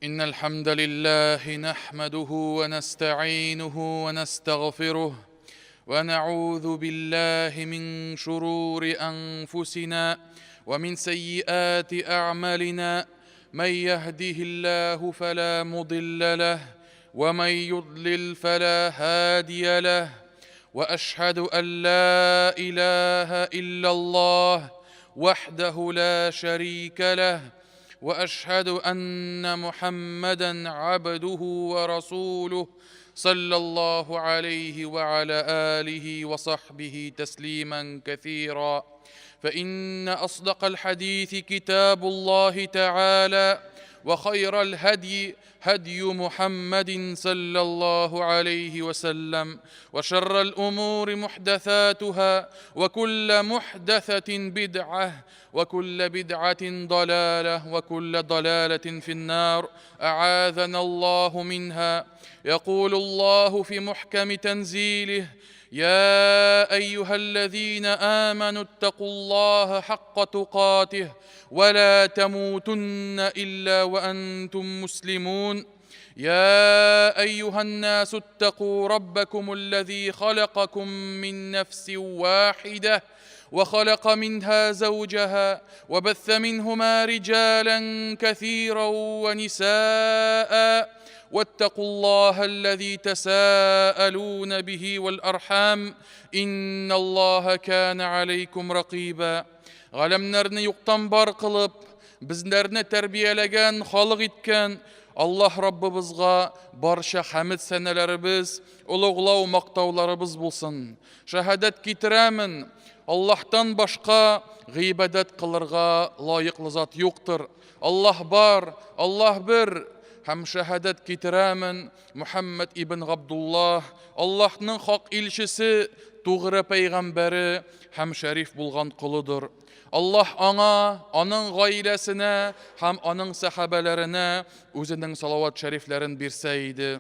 إن الحمد لله نحمده ونستعينه ونستغفره ونعوذ بالله من شرور أنفسنا ومن سيئات أعمالنا. من يهده الله فلا مضل له ومن يضلل فلا هادي له، وأشهد أن لا إله إلا الله وحده لا شريك له، وأشهد أن محمدًا عبده ورسوله صلى الله عليه وعلى آله وصحبه تسليمًا كثيرًا. فإن أصدق الحديث كتاب الله تعالى، وخير الهدي هدي محمد صلى الله عليه وسلم، وشر الأمور محدثاتها، وكل محدثة بدعة، وكل بدعة ضلالة، وكل ضلالة في النار، أعاذنا الله منها. يقول الله في محكم تنزيله: يا أيها الذين آمنوا اتقوا الله حق تقاته ولا تموتن إلا وأنتم مسلمون. يا أيها الناس اتقوا ربكم الذي خلقكم من نفس واحدة وخلق منها زوجها وبث منهما رجالا كثيرا ونساء، واتقوا الله الذي تساءلون به والأرحام إن الله كان عليكم رقيبا. Ғаламнарны юктан бар кылып, безләрне тәрбияләгән, халык иткән Аллаһ Раббыбызга барча хәмд сәнәләребез, улуглау мактауларыбыз булсын. Шәһадәт китерәмен: Аллаһтан башка гыйбадәт кылырга лаеклы зат юктыр. Аллаһ бар, Аллаһ бер. Һәм шәһадәт китерәмен: Мөхәммәд ибн Габдуллаһ Аллаһның хак илчесе, тугры пәйгамбәре һәм шәриф булган кулыдыр. Аллаһ аңа, аның гаиләсенә һәм аның сахабаларына үзенең салават шәрифләрен бирсә иде.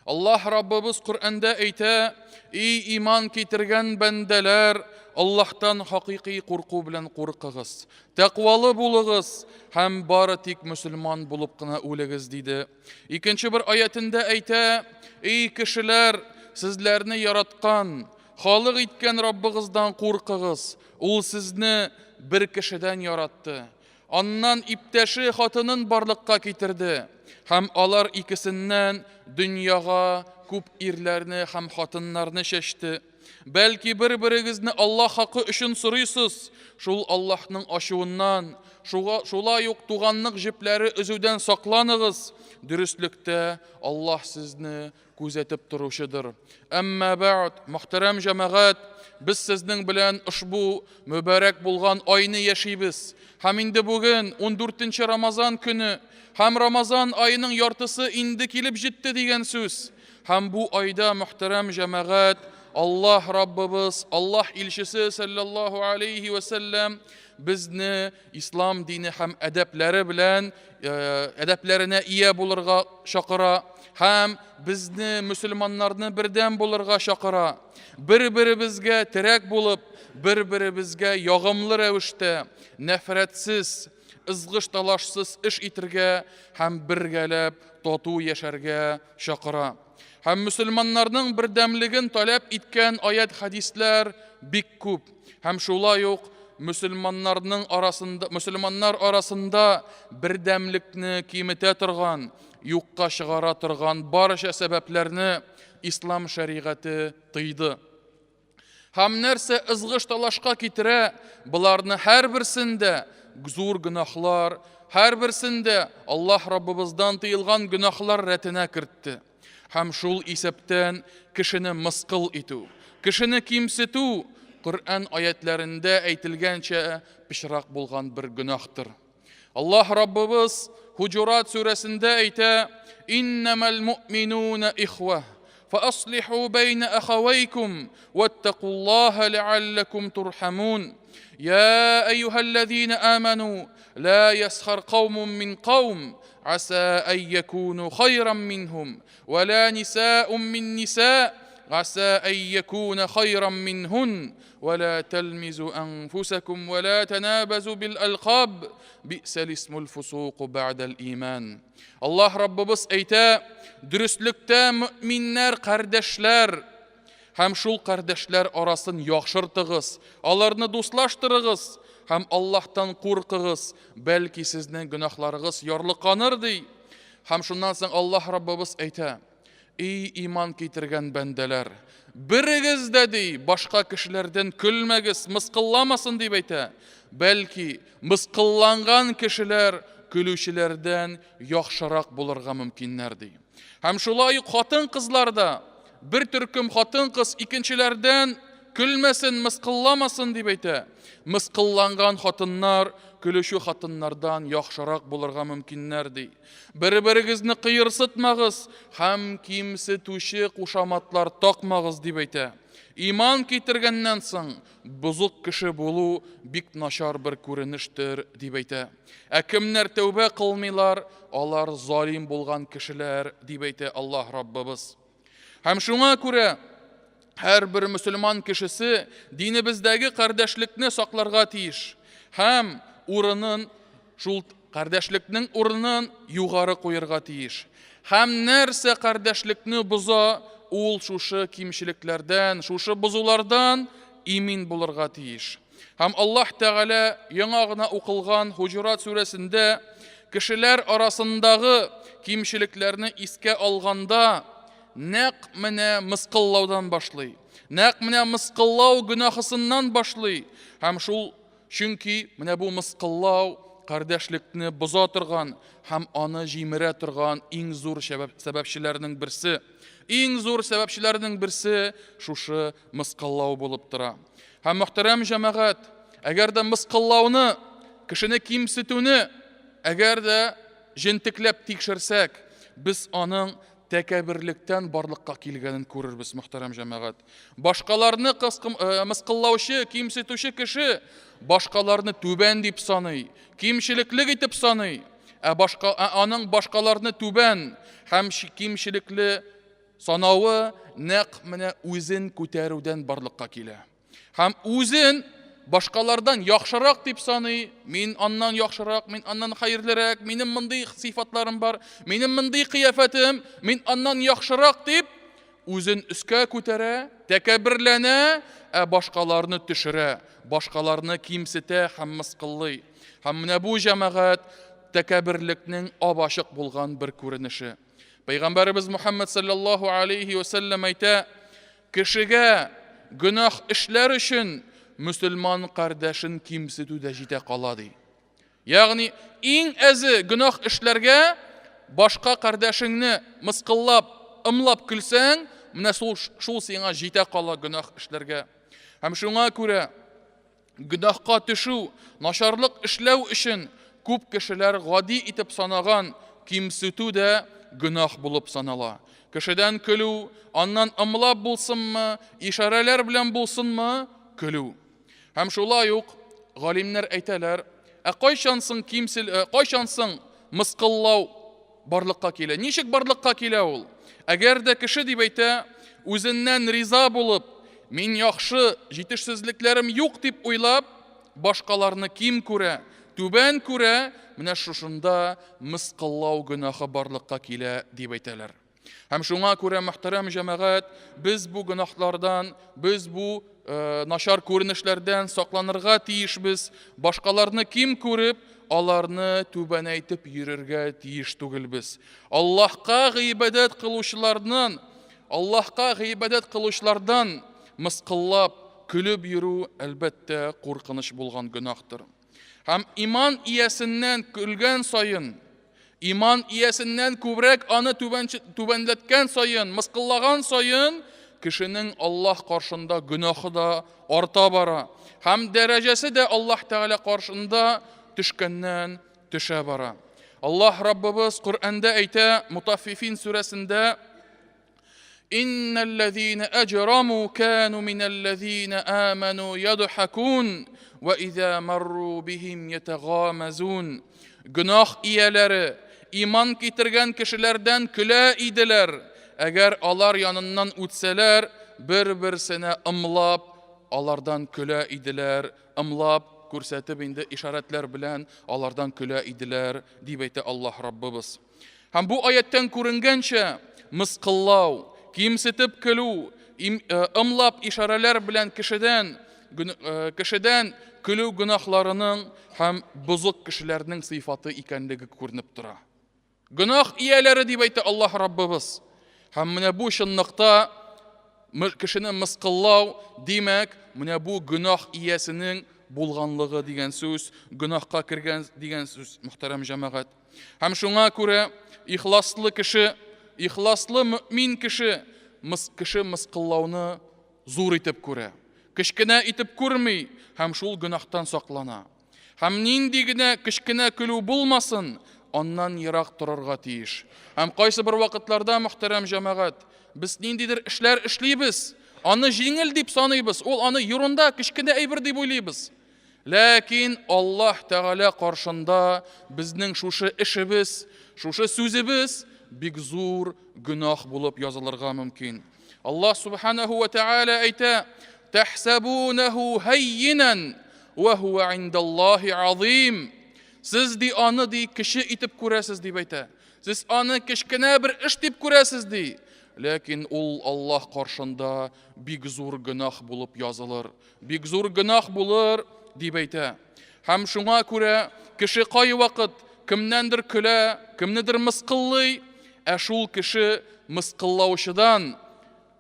Аллаһ Раббыбыз Коръәндә әйтә: "И иман китергән бәндәләр, Аллаһтан хакыйкый курку белән куркыгыз, тәкъвалы булыгыз һәм бары тик мөселман булып кына үлегез" диде. Икенче бер аятында әйтә: "Эй кешеләр, сезләрне яраткан, халык иткән Раббыгыздан куркыгыз. Ул сезне бер кешедән яратты. Аннан иптәше хатынын барлыкка китерде. Һәм алар икесеннән дөньяга күп ирләрне һәм хатыннарны чәчте. Бәлки бер-берегезне Аллаһ хакы өчен сорыйсыз. Шул Аллаһның ачуыннан, шулай ук туганлык җепләре өзүдән сакланыгыз. Дөрестлектә Аллаһ сезне күзәтеп торучыдыр. Әмма бәъд, мөхтәрәм җәмәгать, без сезнең белән ушбу мөбарәк булган айны яшибез. Һәм инде бүген 14нче Рамазан көне, һәм Рамазан айының яртысы инде килеп җитте дигән сүз. Һәм бу айда, мөхтәрәм җәмәгать, Аллаһ Раббыбыз, Аллаһ илчесе саллаллаһу алейхи ва саллям безне ислам дине һәм әдәпләренә ия булырга чакыра һәм безне мөселманнарны бердәм булырга чакыра. Бер-беребезгә терәк булып, бер-беребезгә ягымлы рәвештә, нәфрәтсез, ызгыш-талашсыз эш итәргә һәм бергәләп тату яшәргә чакыра. Һәм мөселманнарның бердәмлеген таләп иткән аят хадисләр бик күп. Һәм шулай ук мөселманнар арасында бердәмлекне киметә торган, юкка чыгара торган барча сәбәпләрне ислам шәригате тыйды. Һәм нәрсә ызгыш-талашка китерә, буларны һәрберсендә зур гөнаһлар, һәрберсендә Аллаһ Раббыбыздан тыелган гөнаһлар рәтенә кертте. Һәм шул исәптән кешене мыскыл итү, кешене кимсетү Коръән аятләрендә әйтелгәнчә пичрак булган бер гөнаһтыр. Аллаһ Раббыбыз Хуҗурат сүрәсендә әйтә: "Иннамал муъминуна ихва, фааслиху байна ахавайкум, ваттақуллаха ла'аллакум турхамун. Я айюхаллазина аману, ла ясхар қаумун мин қаум, аса ан якуну хайран минхум, ва ла нисаун мин ниса, عسى أن يكون خيرا منهن ولا تلمزوا أنفسكم ولا تنابزوا بالألقاب بئس الاسم الفسوق بعد الإيمان. Allah Rabbimiz ayta, dürüstlükte müminler kardeşler. Hem şul kardeşler araсын yaxşırtığız, alarını dostlaştırığız, hem Allah'tan korkığız, belki sizden günahlarınız yarlıqanır dey. Hem şundan soň Allah Rabbimiz ayta, ey iman ketirgen bendeler, birigiz de dey, başka kişilerden külmegiz, mıskıllamasın deyip ayta. Belki mıskıllangan kişiler külüşilerden yaxşırak bulurga mümkinler dey. Hem şulay xатын kızlarda, bir türküm xатын kız ikinçilerden külmesin, mıskıllamasın deyip ayta. Mıskıllangan xatınlar külüşü xatınlardan yaxşırak bulurga mümkinler dey. Bir-birigizni qıyırsıtmağız, hem kimsi tuşi kuşamatlar takmağız deyip ayta. İman ketirgenden soň buzuk kişi bolu bik naşar bir ko'rinishdir deyip ayta. Kimler tövbe kılmılar, alar zalim bolgan kişiler deyip ayta Allah Rabbimiz. Hem şuna göre her bir Müslüman kişisi dinimizdeki kardeşlikni saklarga tiyiş. Hem urunun, şul kardeşlikning urunun yugarı koyarga tiyiş. Hem nerse kardeşlikni buza, ol şuşu kimşiliklerden, şuşu buzulardan imin bulurga tiyiş. Hem Allah Teala yanağına okılgan Hucurat suresinde kişiler arasındagı kimşiliklerini iske alganda naq mine mıskıllaudan başlay. Naq mine mıskıllau günahısından başlay. Hem şul çünki mine bu mıskıllau kardeşlikni buza turgan, hem anı jimire turgan iň zor sebepçilerinin birisi. Iň zor sebepçilerinin birisi şuşu mıskıllau bolup tura. Hem muhterem cemaat, eğer de mıskıllaunu, kişini kimsituni, eğer de jintiklep tikşirsek, biz onun tekebirlikten barlıkka kilgenin görürüz muhterem cemaat. Başkalarını mıskıllauçı, kimsituşu kişi, başkalarını tüben deyip sanıy, kimşilikli gitip sanıy. Anın başkalarını tüben, hem kimşilikli sanavı naq mine özün köteruden barlıkka kile. Hem özün başkalardan yaxşırak deyip sanıy, min andan yaxşırak, min andan hayırlırak, benim mınday sifatlarım var, benim mınday kıyafetim, min andan yaxşırak deyip özün üske kötere, tekebirlene, başkalarını düşüre, başkalarını kimsite hem mıskıllıy. Hem ne bu cemaat tekebirliknin abaşık bulgan bir ko'rinişi. Peygamberimiz Muhammed sallallahu aleyhi ve sellem ayta, kişiге günah işler için Müslüman kardeşin kimsitü de jite kala dey. Yani en ezi günah işlerge başka kardeşini mıskıllap, ımlap külsen, mine şul sana jite kala günah işlerge. Hem şuna göre günahka düşü, naşarlık işlev için köp kişiler gadi itip sanagan kimsitü de günah bulup sanala. Kişiden külü, andan ımlap bulsun mu, işareler bilen bulsun mu, külü. Hem şula yok, galimler aytalar, qayşansın mıskıllau barlıkka kile. Nişik barlıkka kile ol? Eğer de kişi deyip ayta, özünden riza bulup, min yaxşı jitişsizliklerim yok deyip oylap, başkalarını kim köre, tüben köre, mine şuşunda mıskıllau günahı barlıkka kile deyip aytalar. Hem şuna göre muhterem cemaat, biz bu günahlardan, biz bu naşar ko'rinishlardan saqlanırga tiyişbiz. Başkalarını kim körüp, alarını tüben aytip yürürge tiyiş tugilbiz. Allah'a gıybedet kıluşlardan mıskıllap, külüp yürü elbette korkыныç bulgan günahtır. Hem iman iyesinden külgen sayın, iman iyesinden kübrek anı tübenletken sayın, mıskıllagan sayın, kişinin Allah karşında günahı da arta bara. Hem derecesi de Allah Teala karşında düşkenden düşe bara. Allah Rabbimiz Kur'an'da ayta Mutaffifin suresinde İnnellezîne ecramû kânû minellezîne âmenû yadhakûn ve izâ marrû bihim yetegâmezûn. Günah iyeleri, iman getirgen kişilerden küle idiler. әгәр алар яныннан үтсәләр, бер-берсенә ымлап, алардан көлә иделәр, ымлап, күрсәтеп инде ишарәтләр белән алардан көлә иделәр, дип әйтә Аллаһ Раббыбыз. Һәм бу аяттан күренгәнчә, мыскыллау, кимсетеп көлү, ымлап ишарәләр белән кешедән көлү гөнаһларының һәм бузык кешеләрнең сыйфаты икәнлеге күренеп тора. Гөнаһ ияләре дип әйтә Аллаһ Раббыбыз. Һәм менә бу чынлыкта кешене мыскыллау, димәк, менә бу гөнаһ иясенең булганлыгы дигән сүз, гөнаһка кергән дигән сүз, мөхтәрәм җәмәгать. Һәм шуңа күрә ихласлы кеше, ихласлы мөмин кеше мыскыллауны зур итеп күрә. Кечкенә итеп күрми, һәм шул гөнаһтан саклана. Һәм нинди генә кечкенә көлү булмасын, аннан ерак торырга тиеш. Һәм кайсы бер вакытларда, мөхтәрәм җәмәгать, без ниндидер эшләр эшлибез, аны җиңел дип саныйбыз, ул аны юрында кечкенә әйбер дип уйлыйбыз. Ләкин Аллаһ Тәгалә каршында безнең шушы эшебез, шушы сүзебез бик зур гөнаһ булып язылырга мөмкин. Аллаһ Субханаһу ва Тәгалә әйтә: "Тахсабунаху хаййинан ва хува индаллаһи азим." Сез ди аны ди кеше итеп күрәсез дип әйтә. Сез аны кечкенә бер эш дип күрәсез ди. Ләкин ул Аллаһ каршында бик зур гөнаһ булып язылыр. Бик зур гөнаһ булыр дип әйтә. Һәм шуңа күрә кеше кай вакыт кемнәндер көлә, кемнедер мыскыллый, шул кеше мыскыллаучыдан,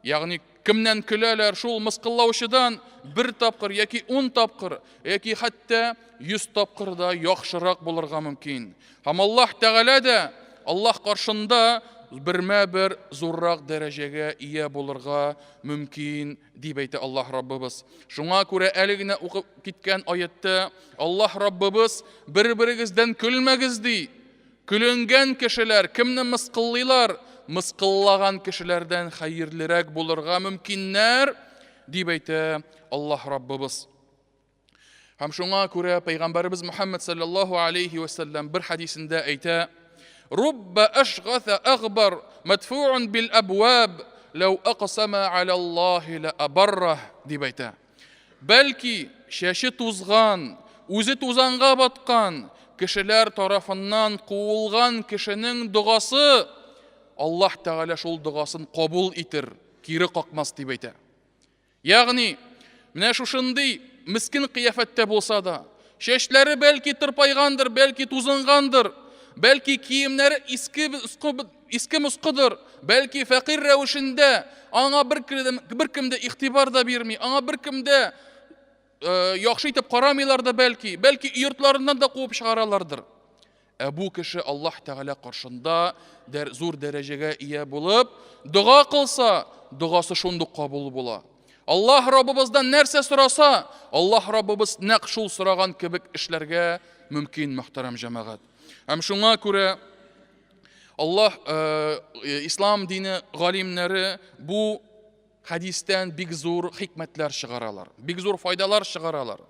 ягъни кемнән көләләр, шул мыскыллаучыдан бер тапкыр яки 10 тапкыр, яки хәтта 100 тапкыр да яхшырак булырга мөмкин. Һәм Аллаһ Тәгалә дә Аллаһ каршында бермә-бер зуррак дәрәҗәгә ия булырга мөмкин дип әйтә Аллаһ Раббыбыз. Шуңа күрә әле генә укып киткән аятта Аллаһ Раббыбыз бер-берегездән көлмәгез ди. Көлөнгән кешеләр кемне мыскыллыйлар, мыскыллаган кешеләрдән хәерлерәк булырга мөмкиннәр дип әйтә Аллаһ Раббыбыз. Һәм шуңа күрә Пәйгамбәрбез Мөхәммәд саллаллаһу алейхи ва саллям бер хадисендә әйтә: "Рубба ашгатha агбар madfu'un bil abwab law aqsama 'ala Аллаһи la abarrah" дип әйтә. Бәлки шәше тузган, үзе тузанга баткан кешеләр тарафыннан куылган кешенең дугасы Аллаһ Тәгалә шул дугасын кабул итер, кире какмас дип әйтә. Ягъни, менә шушындый мискин кыяфәттә булса да, шәчләре бәлки тырпайгандыр, бәлки тузынгандыр, бәлки киемнәре иске мускыдыр, бәлки фәкыйрь рәвешендә, аңа беркемдә игътибар да бирми, аңа беркемдә яхшы итеп карамыйлар да бәлки йортларыннан да куып чыгаралардыр. Бу кеше Аллаһ Тәгалә каршында зур дәрәҗәгә ия булып, дуга кылса, дугасы шундук кабул була. Аллаһ Раббыбыздан нәрсә сораса, Аллаһ Раббыбыз нәкъ шул сораган кебек эшләргә мөмкин, мөхтәрәм җәмәгать. Һәм шуңа күрә Аллаһ ислам дине галимнәре бу хадистән бик зур хикмәтләр чыгаралар, бик зур файдалар чыгаралар.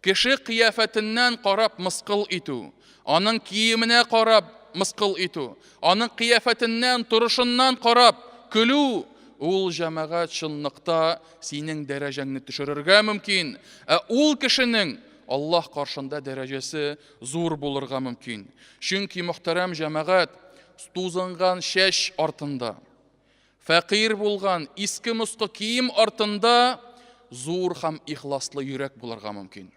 Кеше кыяфәтеннән карап мыскыл итү, аның киеменә карап мыскыл итү, аның кыяфәтеннән, турышыннан карап көлү, ул җәмәгать чынлыкта синең дәрәҗәңне төшерергә мөмкин. Ул кешенең Аллаһ каршында дәрәҗәсе зур булырга мөмкин. Чөнки мөхтәрәм җәмәгать, тузынган шәш артында, фәкыйрь булган иске мускы кием артында зур һәм ихласлы йөрәк булырга мөмкин.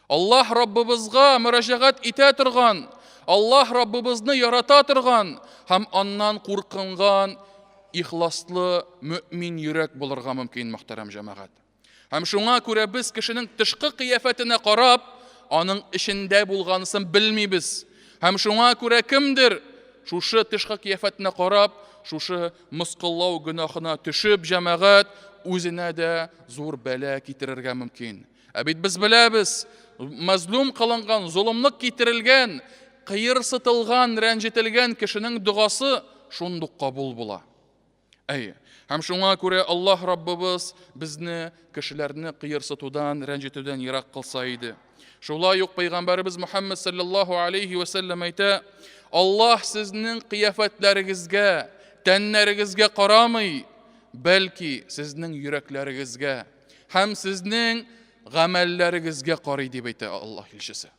Аллаһ Раббыбызга мөрәҗәгать итә торган, Аллаһ Раббыбызны ярата торган һәм аннан куркынган ихласлы мөмин йөрәк булырга мөмкин, мөхтәрәм җәмәгать. Һәм шуңа күрә без кешенең тышкы кыяфәтенә карап, аның эчендә булганысын белмибез. Һәм шуңа күрә кемдер шушы тышкы кыяфәтенә карап, шушы мыскыллау гөнаһына төшеп җәмәгать үзенә дә зур бәла китерергә мөмкин. Бит без беләбез, мазлум кылынган, зулымлык китерелгән, кыерсытылган, рәнҗетелгән кешенең дугасы шундук кабул була. Һәм шуңа күрә Аллаһ Раббыбыз безне кешеләрне кыерсытудан, рәнҗетүдән ерак кылса иде. Шулай ук Пәйгамбәрбез Мөхәммәд саллаллаһу алейхи ва саллям әйтә: Аллаһ сезнең кыяфәтләрегезгә, тәннәрегезгә карамый, бәлки сезнең йөрәкләрегезгә һәм сезнең гамәлләрегезгә карый дип әйтә Аллаһ илчесе.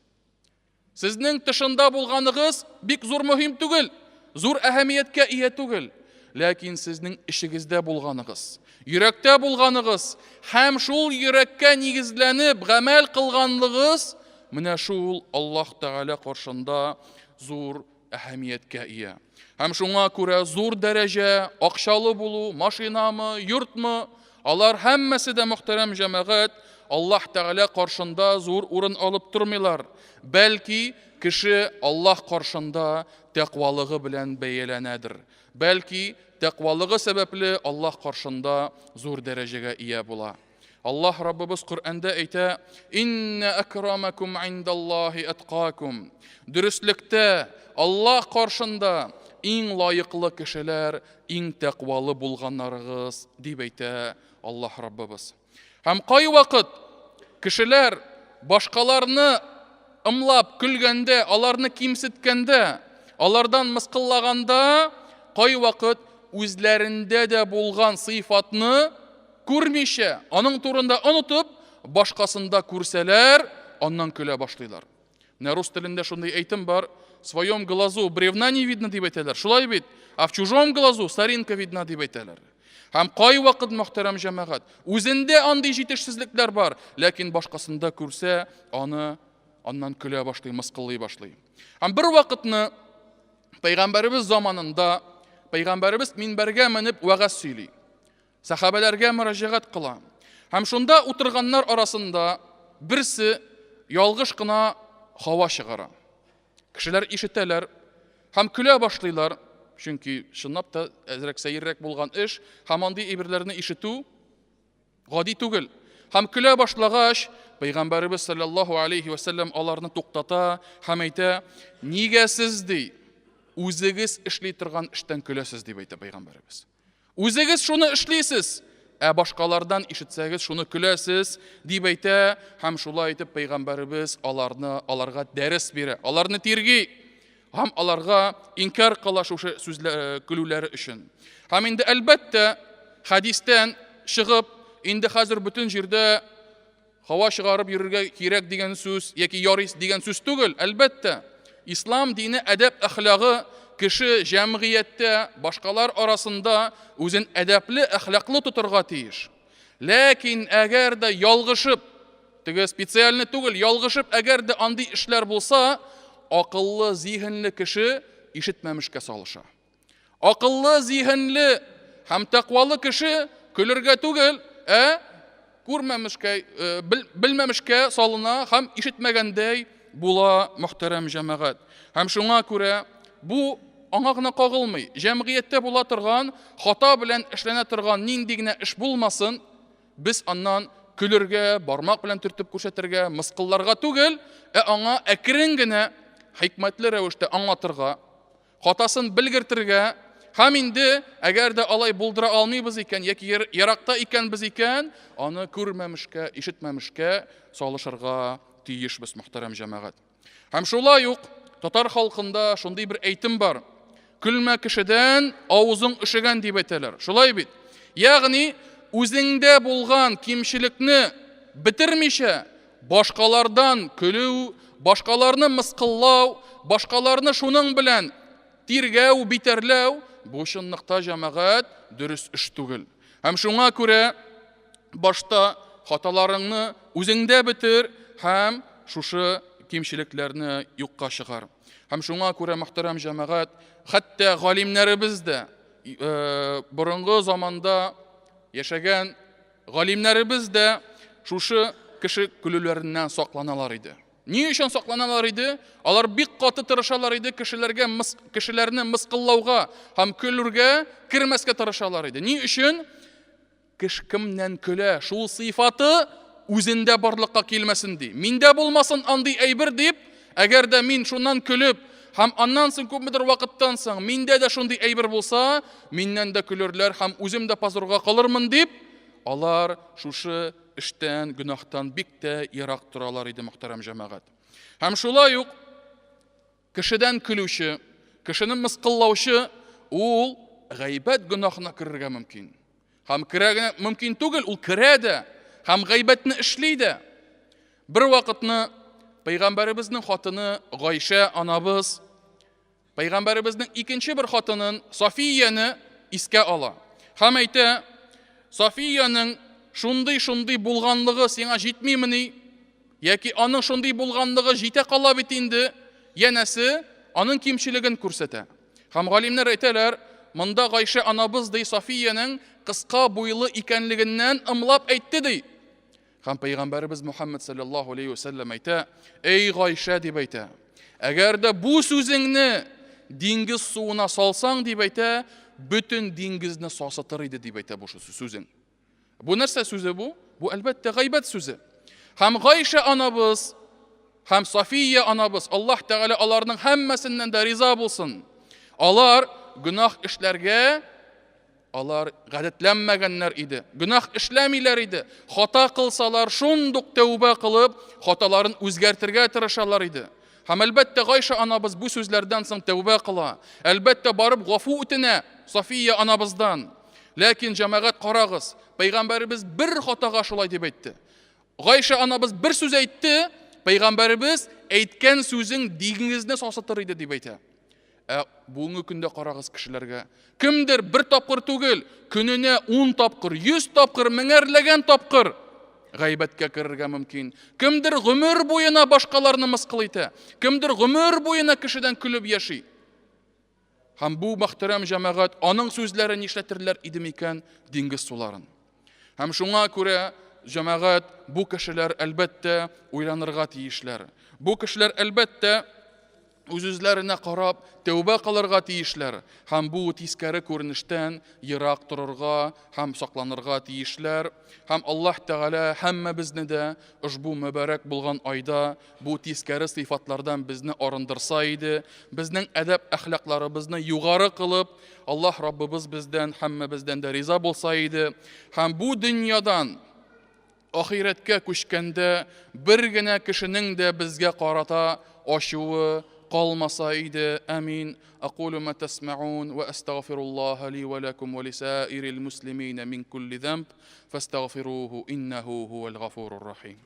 Сезнең тышында булганыгыз бик зур мөһим түгел, зур әһәмияткә ия түгел, ләкин сезнең ишегездә булганыгыз, йөрәктә булганыгыз һәм шул йөрәккә нигезләнеп гамәл кылганлыгыз менә шул Аллаһ Тәгалә каршында зур әһәмияткә ия. Һәм шуңа күрә зур дәрәҗә, акчалы булу, машинамы, йортмы, алар һәммәсе дә мөхтәрәм җәмәгать Аллаһ Тәгалә каршында зур урын алып тормыйлар. Бәлки кеше Аллаһ каршында тәкъвалыгы белән бәяләнәдер. Бәлки тәкъвалыгы сәбәпле Аллаһ каршында зур дәрәҗәгә ия була. Аллаһ Раббыбыз Коръәндә әйтә: "Инна акрамакум индаллаһи атқакум." Дөрестлектә Аллаһ каршында иң лайыклы кешеләр, иң тәкъвалы булганнарыгыз дип әйтә Аллаһ Раббыбыз. Һәм кай вакыт кешеләр башкаларны ымлап көлгәндә, аларны кимсеткәндә, алардан мыскыллаганда, кай вакыт үзләрендә дә булган сыйфатны күрмичә, аның турында онытып, башкасында күрсәләр, аннан көлә башлыйлар. Менә рус телендә шундый әйтем бар: "В своем глазу бревна не видно" дип әйтәләр. Шулай бит, "А в чужом глазу соринка видна" дип әйтәләр. Һәм кай вакыт мөхтәрәм җәмәгать, үзендә андый җитешсезлекләр бар, ләкин башкасында күрсә, аннан көлә башлый, мыскыллый башлый. Һәм бер вакытны Пәйгамбәребез заманында Пәйгамбәребез минбәргә менеп вәгазь сөйли. Сахабаларга мөрәҗәгать кыла. Һәм шунда утырганнар арасында берсе ялгыш кына хава чыгара. Кешеләр ишетәләр һәм көлә башлыйлар, чөнки чынлап та әзрәк сәеррәк булган эш, һәм андый әйберләрне ишетү гади түгел. Һәм көлә башлагач, Пәйгамбәребез саллаллаһу алейхи ва саллям аларны туктата һәм әйтә: "Нигә сез ди үзегез эшли торган эштән көләсез?" дип әйтә Пәйгамбәребез. Үзегез шуны эшлисез, башкалардан ишетсәгез шуны көләсез дип әйтә, һәм шулай итеп Пәйгамбәребез аларга дәрес бирә, аларны тирги, һәм аларга инкар кыла шушы сүзләр көлүләре өчен. Һәм инде әлбәттә хадистән чыгып, инде хәзер бөтен җирдә хава чыгарып йөрергә кирәк дигән сүз яки ярый дигән сүз түгел. Әлбәттә, ислам дине әдәп әхлагы кеше җәмгыятьтә, башкалар арасында үзен әдәпле, әхлаклы тотырга тиеш. Ләкин әгәр дә ялгышып, теге специальный түгел, ялгышып әгәр дә андый эшләр булса, акыллы, зиһенле кеше ишетмәмешкә салыша. Акыллы, зиһенле һәм тәкъвалы кеше көлергә түгел, күрмәмешкә, белмәмешкә салына һәм ишетмәгәндәй була, мөхтәрәм җәмәгать. Һәм шуңа күрә бу аңа гына кагылмый. Җәмгыятьтә була торган, хата белән эшләнә торган нинди генә эш булмасын, без аннан көлергә, бармак белән төртеп күрсәтергә, мыскылларга түгел, аңа әкрен генә, хикмәтле рәвештә аңлатырга, хатасын белгертергә, һәм инде әгәр дә алай булдыра алмыйбыз икән, яки яракта икәнбез икән, аны күрмәмешкә, ишетмәмешкә салышырга тиешбез, мөхтәрәм җәмәгать. Һәм шулай ук татар халкында шундый бер әйтем бар: "Көлмә кешедән, авызың өшегән" дип әйтәләр. Шулай бит. Ягъни үзеңдә булган кимчелекне битермичә, башкалардан көлү, башкаларны мыскыллау, башкаларны шуның белән тиргәү, битәрләү, бу чынлыкта җәмәгать дөрес эш түгел. Һәм шуңа күрә башта хаталарыңны үзеңдә битер һәм шушы кимчелекләрне юкка чыгар. Һәм шуңа күрә, мөхтәрәм җәмәгать, хәтта галимнәребез дә, борынгы заманда яшәгән галимнәребез дә шушы кеше көлүләреннән сакланалар иде. Ни өчен сакланалар иде? Алар бик каты тырышалар иде кешеләрне мыскыллауга һәм көлүргә кирмәскә тырышалар иде. Ни өчен? Кемнән көлә, шул сыйфаты үзендә барлыкка килмәсен ди. Миндә булмасын андый әйбер дип, әгәр дә мин шуннан көлеп, һәм аннан соң күпмедер вакыттан соң миндә дә шундый әйбер булса, миннән дә көлерләр һәм үзем дә пазарга калырмын дип, алар шушы эштән, гөнаһтан бик тә ярак торалар иде, мөхтәрәм җәмәгать. Һәм шулай ук кешедән көлүче, кешене мыскыллаучы, ул гайбәт гөнаһына керергә мөмкин. Һәм керергә мөмкин түгел, ул керә дә, һәм гайбәтне эшли дә. Бер вакытны Пәйгамбәребезнең хатыны Гайша анабыз Пәйгамбәребезнең икенче бер хатынын Сафияны искә ала. Һәм әйтә, Сафияның шундый булганлыгы сиңа җитмимени? Яки аның шундый булганлыгы җитә кала бит инде? Янәсе, аның кимчилеген күрсәтә. Һәм галимнәр әйтәләр, монда Гайша анабыз ди Сафияның кыска буйлы икәнлегеннән ымлап әйтте ди. Һәм Пәйгамбәребез Мухаммад саллаллаһу алейхи ва саллям әйтә, эй Гайша дип әйтә, әгәр дә бу сүзеңне диңгез суына салсаң дип әйтә, бөтен диңгезне сасытыр иде дип әйтә бу сүзең. Бу нәрсә сүзе бу? Бу әлбәттә гайбәт сүзе. Һәм Гайша анабыз, һәм Сафия анабыз, Аллаһ Тәгалә аларның һәммәсеннән дә риза булсын. Алар гөнаһ эшләргә алар гадәтләнмәгәннәр иде. Гөнаһ эшләмиләр иде. Хата кылсалар, шундук тәүбә кылып, хаталарын үзгәртергә тырышалар иде. Һәм әлбәттә Гайша анабыз бу сүзләрдән соң тәүбә кыла. Әлбәттә барып гафу үтенә Сафия анабыздан. Ләкин җәмәгать карагыз, Пәйгамбәребез бер хатага шулай дип әйтте. Гайша анабыз бер сүз әйтте, Пәйгамбәребез әйткән сүзең диңгезне сасытыр иде дип әйтә. Бүгенге көндә карагыз кешеләргә. Кемдер бер тапкыр түгел, көненә 10 тапкыр, 100 тапкыр, меңәрләгән тапкыр гайбәткә керергә мөмкин. Кемдер гомер буена башкаларны мыскыл итә. Кемдер гомер буена кешедән көлеп яши. Һәм бу мөхтәрәм җәмәгать аның сүзләрен нишләтерләр иде микән диңгез суларын. Һәм шуңа күрә җәмәгать бу кешеләр әлбәттә уйланырга тиешләр. Бу кешеләр әлбәттә үз-үзләренә карап тәүбә кылырга тиешләр. Һәм бу тискәре күренештән ерак торырга һәм сакланырга тиешләр. Һәм Аллаһ Тәгалә һәммәбезне дә ошбу мөбарәк булган айда бу тискәре сыйфатлардан безне арындырса иде, безнең әдәп әхлакларыбызны югары кылып, Аллаһ Раббыбыз бездән һәммәбездән дә риза булса иде. Һәм бу дөньядан ахирәткә күчкәндә бер генә кешенең дә безгә карата ачуы قالمصا إيد آمين. أقول ما تسمعون وأستغفر الله لي ولكم ولسائر المسلمين من كل ذنب فاستغفروه إنه هو الغفور الرحيم.